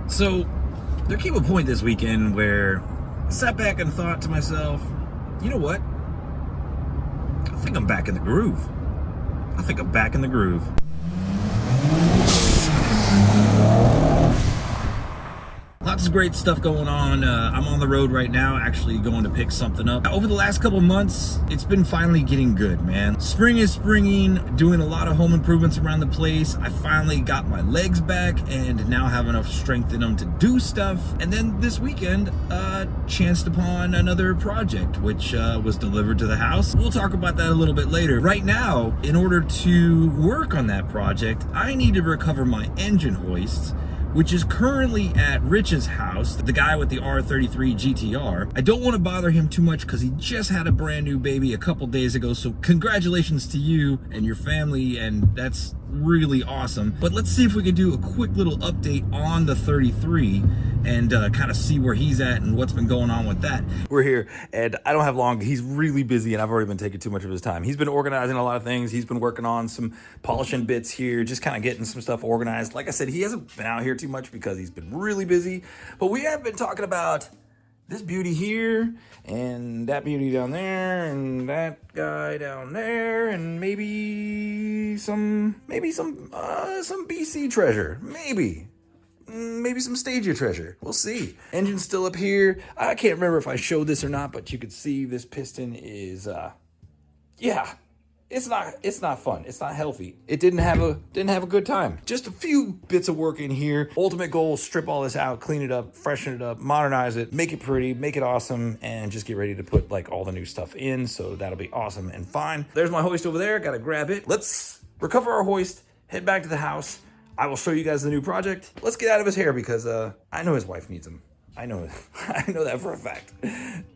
So there came a point this weekend where I sat back and thought to myself, you know what? I think I'm back in the groove. I think I'm back in the groove. Lots of great stuff going on. I'm on the road right now, actually going to pick something up. Over the last couple months, it's been finally getting good, man. Spring is springing, doing a lot of home improvements around the place. I finally got my legs back and now have enough strength in them to do stuff. And then this weekend, chanced upon another project, which was delivered to the house. We'll talk about that a little bit later. Right now, in order to work on that project, I need to recover my engine hoists, which is currently at Rich's house, the guy with the R33 GTR. I don't want to bother him too much because he just had a brand new baby a couple days ago, so congratulations to you and your family, and that's really awesome. But let's see if we can do a quick little update on the 33 and kind of see where he's at and what's been going on with that. We're here, and I don't have long. He's really busy, and I've already been taking too much of his time. He's been organizing a lot of things. He's been working on some polishing bits here, just kind of getting some stuff organized. Like I said, he hasn't been out here too much because he's been really busy, but we have been talking about this beauty here and that beauty down there and that guy down there and maybe some BC treasure, maybe some Stadia treasure. We'll see. Engine's still up here. I can't remember if I showed this or not, but you can see this piston is yeah. It's not fun. It's not healthy. It didn't have a good time. Just a few bits of work in here. Ultimate goal, strip all this out, clean it up, freshen it up, modernize it, make it pretty, make it awesome, and just get ready to put like all the new stuff in. So that'll be awesome and fine. There's my hoist over there. Gotta grab it. Let's recover our hoist, head back to the house. I will show you guys the new project. Let's get out of his hair because I know his wife needs him. I know that for a fact.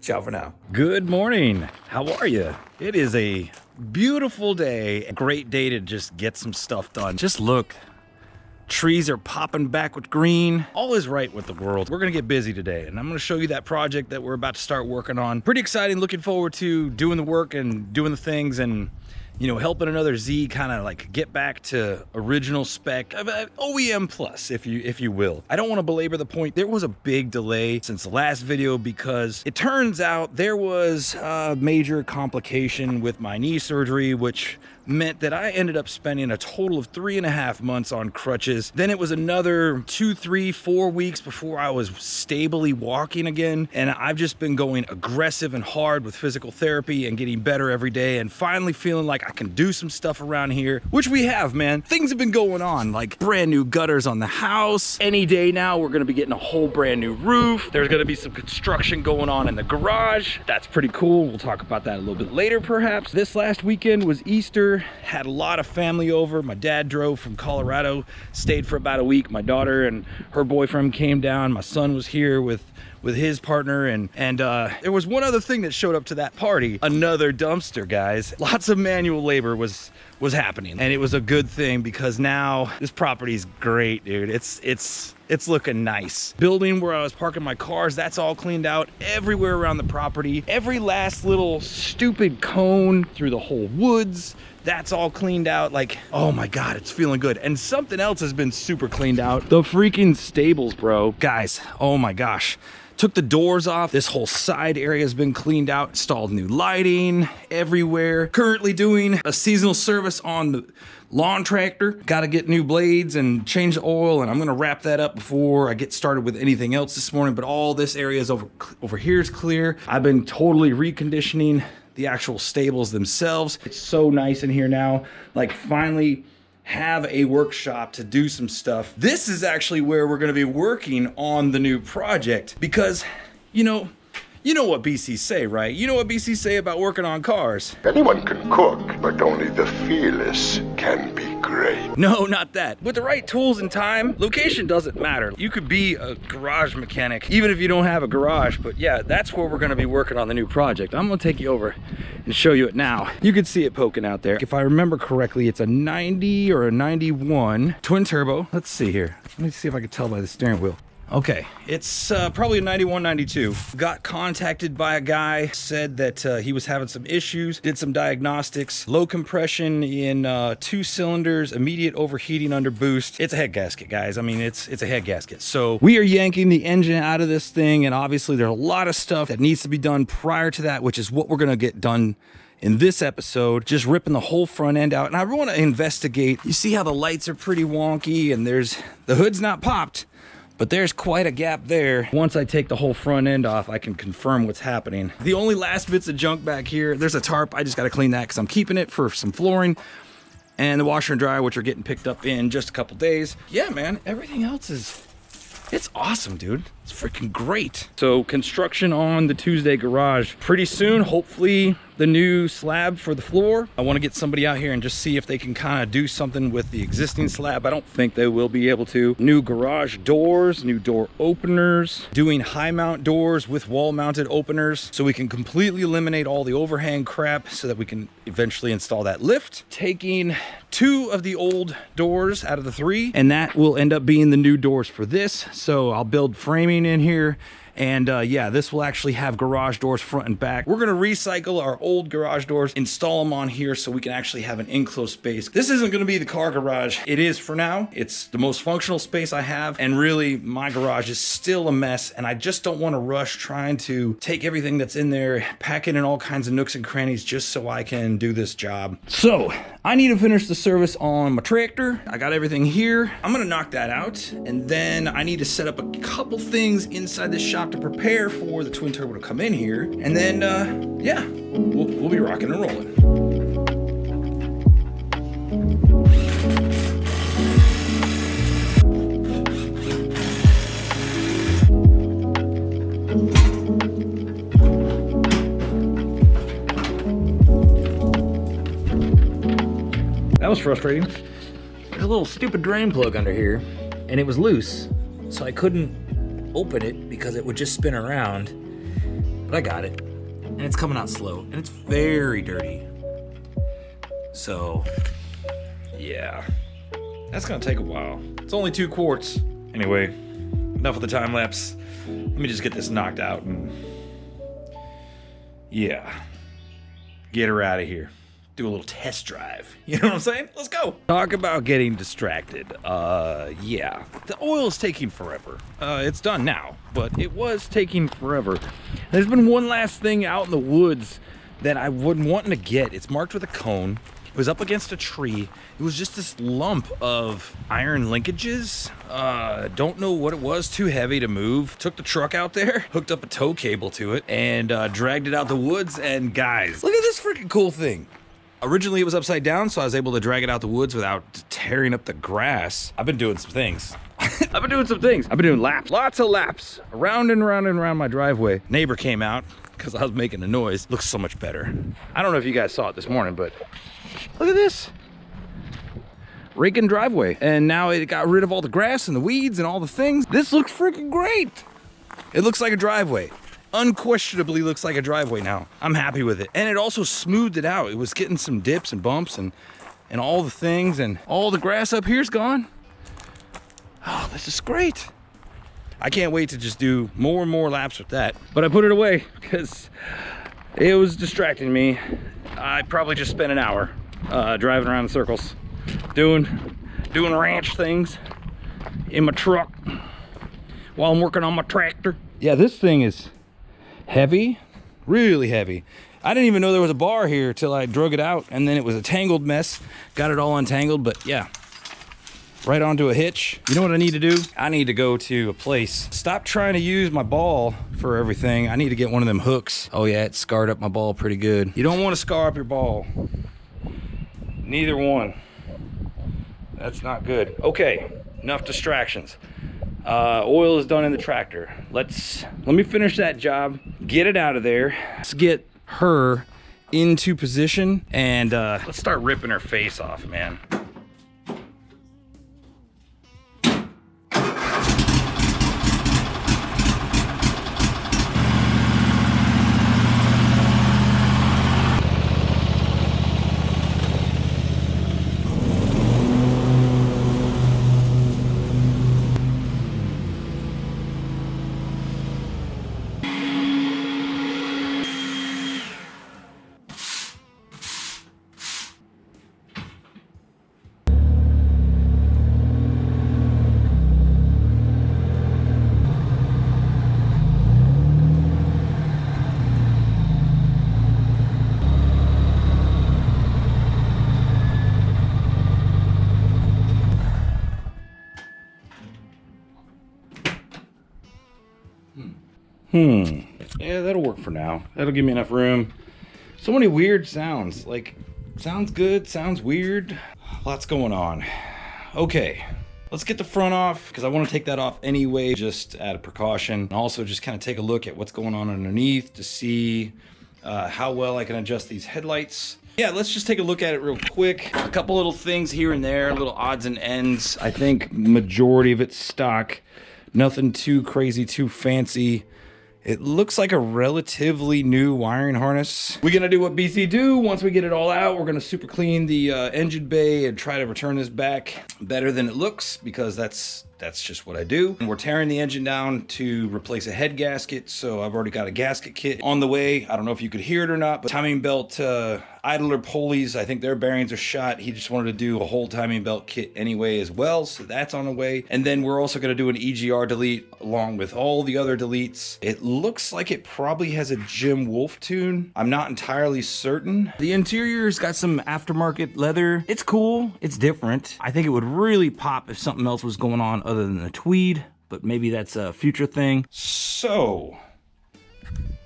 Ciao for now. Good morning. How are you? It is a beautiful day. A great day to just get some stuff done. Just look. Trees are popping back with green. All is right with the world. We're gonna get busy today, and I'm gonna show you that project that we're about to start working on. Pretty exciting, looking forward to doing the work and doing the things and, you know, helping another Z kind of like get back to original spec, OEM plus, if you will. I don't want to belabor the point. There was a big delay since the last video because it turns out there was a major complication with my knee surgery, which meant that I ended up spending a total of 3.5 months on crutches. Then it was another 2, 3, 4 weeks before I was stably walking again. And I've just been going aggressive and hard with physical therapy and getting better every day and finally feeling like I can do some stuff around here, which we have, man. Things have been going on, like brand new gutters on the house. Any day now, we're gonna be getting a whole brand new roof. There's gonna be some construction going on in the garage. That's pretty cool. We'll talk about that a little bit later, perhaps. This last weekend was Easter. Had a lot of family over. My dad drove from Colorado, stayed for about a week. My daughter and her boyfriend came down. My son was here with his partner, and there was one other thing that showed up to that party. Another dumpster, guys. Lots of manual labor was happening, and it was a good thing because now this property's great, dude. It's looking nice. Building where I was parking my cars, that's all cleaned out. Everywhere around the property, every last little stupid cone through the whole woods, that's all cleaned out. Like, oh my God, it's feeling good. And something else has been super cleaned out. The freaking stables, bro. Guys, oh my gosh. Took the doors off. This whole side area has been cleaned out. Installed new lighting everywhere. Currently doing a seasonal service on the lawn tractor. Got to get new blades and change the oil, and I'm gonna wrap that up before I get started with anything else this morning. But all this area is over here is clear. I've been totally reconditioning the actual stables themselves. It's so nice in here now. Like, finally have a workshop to do some stuff. This is actually where we're gonna be working on the new project because, you know what BC say, right? You know what BC say about working on cars. Anyone can cook, but only the fearless can be great. No, not that. With the right tools and time, location doesn't matter. You could be a garage mechanic, even if you don't have a garage. But yeah, that's where we're gonna be working on the new project. I'm gonna take you over and show you it now. You can see it poking out there. If I remember correctly, it's a 90 or a 91 twin turbo. Let's see here. Let me see if I can tell by the steering wheel. Okay, it's probably a 91, 92. Got contacted by a guy, said that he was having some issues, did some diagnostics, low compression in 2 cylinders, immediate overheating under boost. It's a head gasket, guys. I mean, it's a head gasket. So we are yanking the engine out of this thing, and obviously there's a lot of stuff that needs to be done prior to that, which is what we're gonna get done in this episode, just ripping the whole front end out. And I want to investigate. You see how the lights are pretty wonky, and the hood's not popped, but there's quite a gap there. Once I take the whole front end off, I can confirm what's happening. The only last bits of junk back here, there's a tarp. I just got to clean that because I'm keeping it for some flooring, and the washer and dryer, which are getting picked up in just a couple days. Yeah, man, everything else it's awesome, dude. It's freaking great. So construction on the TueZday garage pretty soon. Hopefully the new slab for the floor. I want to get somebody out here and just see if they can kind of do something with the existing slab. I don't think they will be able to. New garage doors, new door openers, doing high mount doors with wall mounted openers so we can completely eliminate all the overhang crap so that we can eventually install that lift. Taking 2 of the old doors out of the 3, and that will end up being the new doors for this. So I'll build framing in here, and yeah, this will actually have garage doors front and back. We're gonna recycle our old garage doors, install them on here so we can actually have an enclosed space. This isn't gonna be the car garage. It is for now. It's the most functional space I have, and really my garage is still a mess, and I just don't want to rush trying to take everything that's in there, pack it in all kinds of nooks and crannies just so I can do this job. So I need to finish the service on my tractor. I got everything here. I'm gonna knock that out, and then I need to set up a couple things inside this shop to prepare for the twin turbo to come in here, and then yeah, we'll be rocking and rolling. That was frustrating. There's a little stupid drain plug under here, and it was loose, so I couldn't open it because it would just spin around. But I got it, and it's coming out slow, and it's very dirty. So yeah, that's gonna take a while. It's only 2 quarts. Anyway, enough of the time lapse. Let me just get this knocked out and yeah, get her out of here. Do a little test drive. You know what I'm saying? Let's go. Talk about getting distracted. Yeah, the oil's taking forever. It's done now, but it was taking forever. There's been one last thing out in the woods that I wouldn't want to get. It's marked with a cone. It was up against a tree. It was just this lump of iron linkages. Don't know what it was, too heavy to move. Took the truck out there, hooked up a tow cable to it, and dragged it out the woods. And guys, look at this freaking cool thing. Originally it was upside down, so I was able to drag it out the woods without tearing up the grass. I've been doing some things. I've been doing laps, lots of laps, around and around and around my driveway. Neighbor came out because I was making a noise. Looks so much better. I don't know if you guys saw it this morning, but look at this. Raking driveway. And now it got rid of all the grass and the weeds and all the things. This looks freaking great. It looks like a driveway. Unquestionably looks like a driveway now. I'm happy with it. And it also smoothed it out. It was getting some dips and bumps and all the things, and all the grass up here's gone. Oh, this is great. I can't wait to just do more and more laps with that. But I put it away because it was distracting me. I probably just spent an hour driving around in circles, doing ranch things in my truck while I'm working on my tractor. Yeah, this thing is heavy, really heavy. I didn't even know there was a bar here till I drug it out, and then it was a tangled mess. Got it all untangled, but yeah, right onto a hitch. You know what I need to do? I need to go to a place. Stop trying to use my ball for everything. I need to get one of them hooks. Oh yeah, it scarred up my ball pretty good. You don't want to scar up your ball. Neither one. That's not good. Okay, enough distractions. Oil is done in the tractor. Let me finish that job, get it out of there. Let's get her into position, and let's start ripping her face off, man. Yeah, that'll work for now. That'll give me enough room. So many weird sounds. Like, sounds good, sounds weird. Lots going on. Okay, let's get the front off because I want to take that off anyway, just out of precaution. And also just kind of take a look at what's going on underneath to see how well I can adjust these headlights. Yeah, let's just take a look at it real quick. A couple little things here and there, little odds and ends. I think majority of it's stock. Nothing too crazy, too fancy. It looks like a relatively new wiring harness. We're gonna do what BC do. Once we get it all out, we're gonna super clean the engine bay and try to return this back better than it looks, because that's just what I do. And we're tearing the engine down to replace a head gasket, so I've already got a gasket kit on the way. I don't know if you could hear it or not, but timing belt idler pulleys, I think their bearings are shot. He just wanted to do a whole timing belt kit anyway as well, so that's on the way. And then we're also gonna do an EGR delete along with all the other deletes. It looks like it probably has a Jim Wolf tune. I'm not entirely certain. The interior's got some aftermarket leather. It's cool, it's different. I think it would really pop if something else was going on other than the tweed, but maybe that's a future thing. So,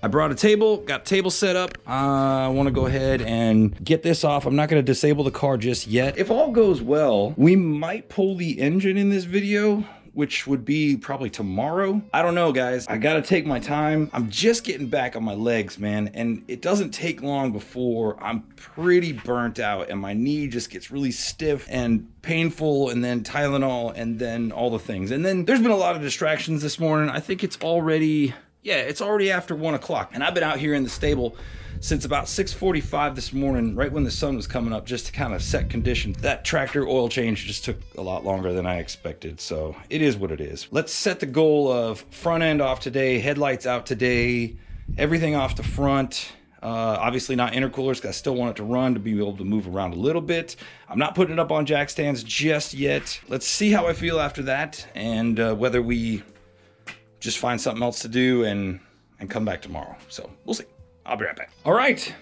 I brought a table, got table set up. I want to go ahead and get this off. I'm not going to disable the car just yet. If all goes well, we might pull the engine in this video, which would be probably tomorrow. I don't know, guys. I gotta take my time. I'm just getting back on my legs, man, and it doesn't take long before I'm pretty burnt out and my knee just gets really stiff and painful, and then Tylenol, and then all the things. And then there's been a lot of distractions this morning. I think it's already, yeah, it's already after 1 o'clock, and I've been out here in the stable since about 6:45 this morning, right when the sun was coming up, just to kind of set condition. That tractor oil change just took a lot longer than I expected, so it is what it is. Let's set the goal of front end off today, headlights out today, everything off the front. Obviously not intercoolers, because I still want it to run to be able to move around a little bit. I'm not putting it up on jack stands just yet. Let's see how I feel after that, and whether we just find something else to do and come back tomorrow. So we'll see. I'll be right back. All right,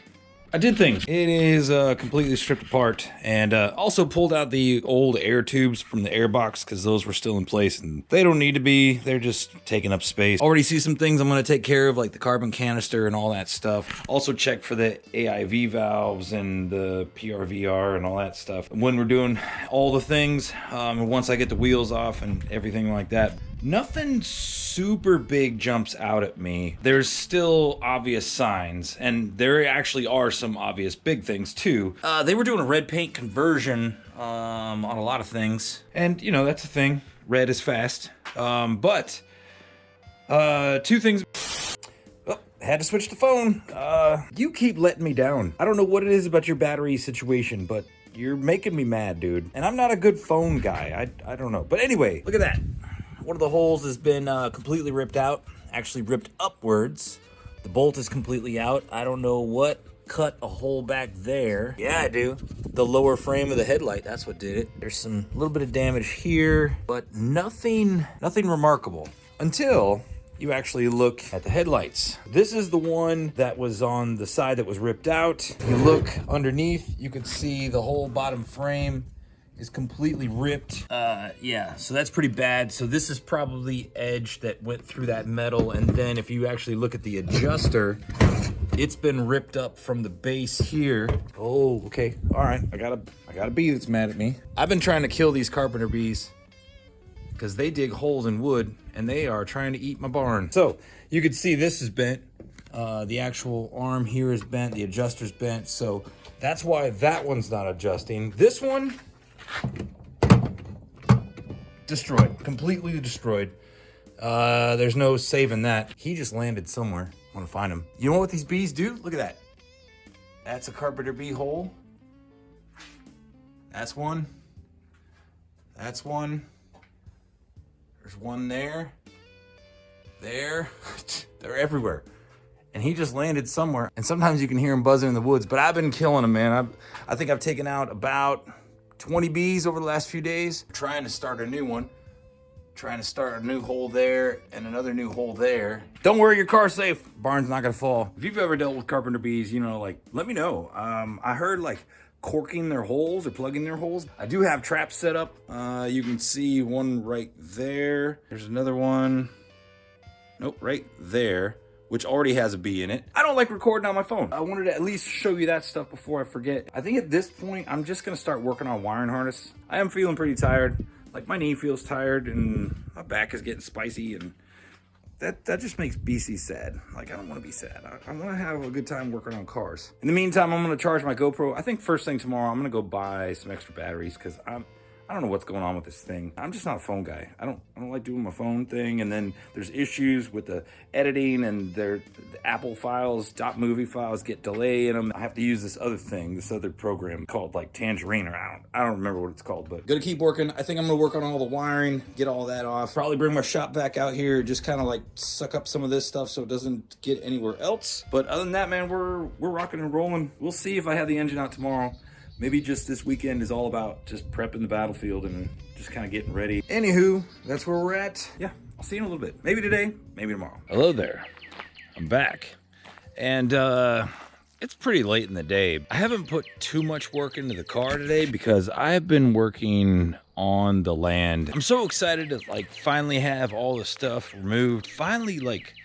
I did things. It is completely stripped apart, and also pulled out the old air tubes from the air box, because those were still in place, and they don't need to be. They're just taking up space. Already see some things I'm gonna take care of, like the carbon canister and all that stuff. Also check for the AIV valves and the PRVR and all that stuff when we're doing all the things. Once I get the wheels off and everything like that. Nothing super big jumps out at me. There's still obvious signs, and there actually are some obvious big things too. They were doing a red paint conversion on a lot of things, and you know, that's a thing. Red is fast. But two things. Oh, had to switch the phone. You keep letting me down. I don't know what it is about your battery situation, but you're making me mad, dude. And I'm not a good phone guy. I don't know. But anyway, look at that. One of the holes has been completely ripped out, actually ripped upwards. The bolt is completely out. I don't know what cut a hole back there. Yeah, I do. The lower frame of the headlight, that's what did it. There's some little bit of damage here, but nothing remarkable until you actually look at the headlights. This is the one that was on the side that was ripped out. If you look underneath, you can see the whole bottom frame is completely ripped. Yeah, so that's pretty bad. So this is probably edge that went through that metal, and then if you actually look at the adjuster, it's been ripped up from the base here. Oh, okay, all right. I got a bee that's mad at me. I've been trying to kill these carpenter bees because they dig holes in wood and they are trying to eat my barn. So you can see this is bent. The actual arm here is bent, the adjuster's bent, so that's why that one's not adjusting. This one, destroyed, completely destroyed. There's no saving that. He just landed somewhere. I want to find him. You know what these bees do? Look at that. That's a carpenter bee hole. That's one. That's one. There's one there. There. They're everywhere. And he just landed somewhere. And sometimes you can hear him buzzing in the woods, but I've been killing him, man. I think I've taken out about 20 bees over the last few days. Trying to start a new one. Trying to start a new hole there and another new hole there. Don't worry, your car's safe. Barn's not gonna fall. If you've ever dealt with carpenter bees, you know, like, let me know. I heard like corking their holes or plugging their holes. I do have traps set up. You can see one right there. There's another one Nope, right there, which already has a B in it. I don't like recording on my phone. I wanted to at least show you that stuff before I forget. I think at this point, I'm just gonna start working on wiring harness. I am feeling pretty tired. Like my knee feels tired and my back is getting spicy, and that just makes BC sad. Like I don't wanna be sad. I wanna have a good time working on cars. In the meantime, I'm gonna charge my GoPro. I think first thing tomorrow, I'm gonna go buy some extra batteries because I don't know what's going on with this thing. I'm just not a phone guy. I don't like doing my phone thing. And then there's issues with the editing, and the Apple files, .movie files get delay in them. I have to use this other thing, this other program called like Tangerine, or I don't remember what it's called, but gonna keep working. I think I'm gonna work on all the wiring, get all that off. Probably bring my shop vac out here, just kind of like suck up some of this stuff so it doesn't get anywhere else. But other than that, man, we're rocking and rolling. We'll see if I have the engine out tomorrow. Maybe just this weekend is all about just prepping the battlefield and just kind of getting ready. Anywho, that's where we're at. Yeah, I'll see you in a little bit. Maybe today, maybe tomorrow. Hello there. I'm back. And it's pretty late in the day. I haven't put too much work into the car today because I've been working on the land. I'm so excited to like finally have all the stuff removed. Finally like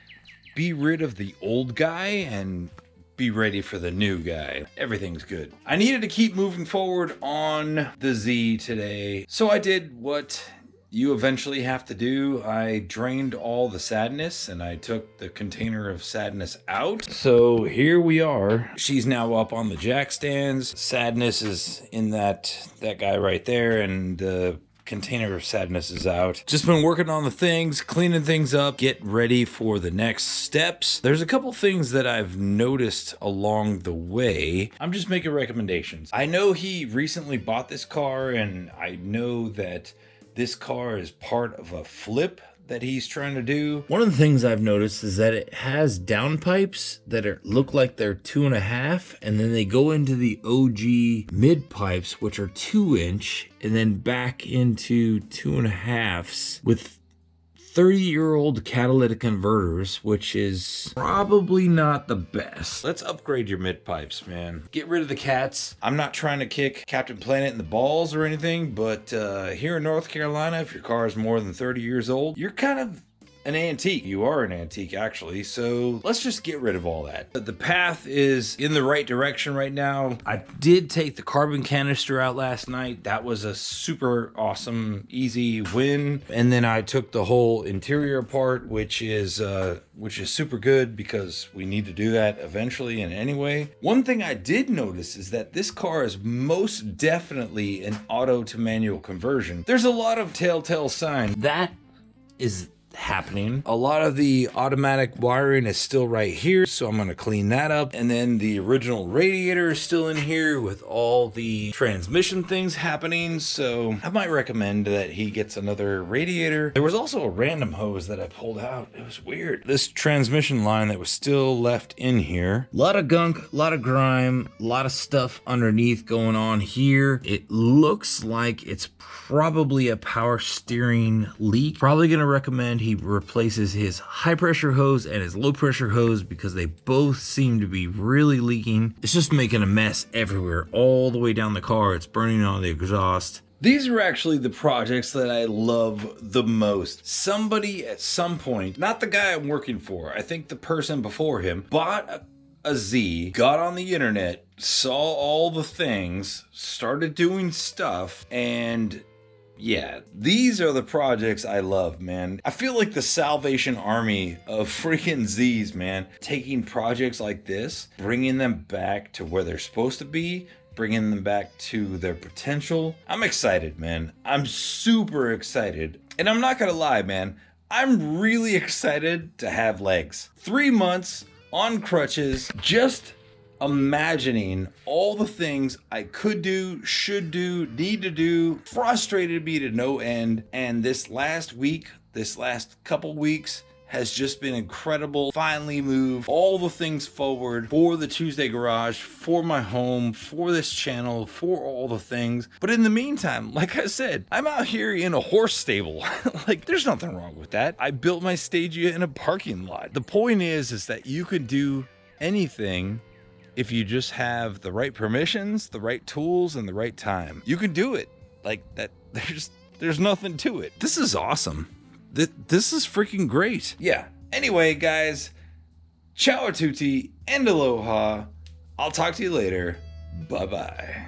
be rid of the old guy and be ready for the new guy. Everything's good. I needed to keep moving forward on the Z today, so I did what you eventually have to do. I drained all the sadness and I took the container of sadness out. So here we are. She's now up on the jack stands. Sadness is in that guy right there, and the container of sadness is out. Just been working on the things, cleaning things up, get ready for the next steps. There's a couple things that I've noticed along the way. I'm just making recommendations. I know he recently bought this car, and I know that this car is part of a flip that he's trying to do. One of the things I've noticed is that it has downpipes that look like they're 2.5, and then they go into the OG mid pipes, which are 2-inch, and then back into 2.5s with 30-year-old catalytic converters, which is probably not the best. Let's upgrade your mid pipes, man. Get rid of the cats. I'm not trying to kick Captain Planet in the balls or anything, but here in North Carolina, if your car is more than 30 years old, you're kind of an antique. You are an antique, actually. So let's just get rid of all that. The path is in the right direction right now. I did take the carbon canister out last night. That was a super awesome, easy win. And then I took the whole interior apart, which is super good because we need to do that eventually and anyway. One thing I did notice is that this car is most definitely an auto to manual conversion. There's a lot of telltale signs. That is happening. A lot of the automatic wiring is still right here, so I'm going to clean that up. And then the original radiator is still in here with all the transmission things happening, so I might recommend that he gets another radiator. There was also a random hose that I pulled out. It was weird. This transmission line that was still left in here. A lot of gunk, a lot of grime, a lot of stuff underneath going on here. It looks like it's probably a power steering leak. Probably going to recommend he replaces his high pressure hose and his low pressure hose because they both seem to be really leaking. It's just making a mess everywhere, all the way down the car. It's burning on the exhaust. These are actually the projects that I love the most. Somebody at some point, not the guy I'm working for, I think the person before him, bought a Z, got on the internet, saw all the things, started doing stuff, and yeah, these are the projects I love, man. I feel like the Salvation Army of freaking Z's, man. Taking projects like this, bringing them back to where they're supposed to be, bringing them back to their potential. I'm excited, man. I'm super excited. And I'm not gonna lie, man. I'm really excited to have legs. 3 months on crutches, just imagining all the things I could do, should do, need to do, frustrated me to no end. And this last week, this last couple weeks has just been incredible. Finally move all the things forward for the TueZday garage, for my home, for this channel, for all the things. But in the meantime, like I said, I'm out here in a horse stable. Like, there's nothing wrong with that. I built my Stagia in a parking lot. The point is that you can do anything if you just have the right permissions, the right tools, and the right time. You can do it. Like that, there's nothing to it. This is awesome. This is freaking great. Yeah. Anyway, guys, ciao a tutti and aloha. I'll talk to you later. Bye-bye.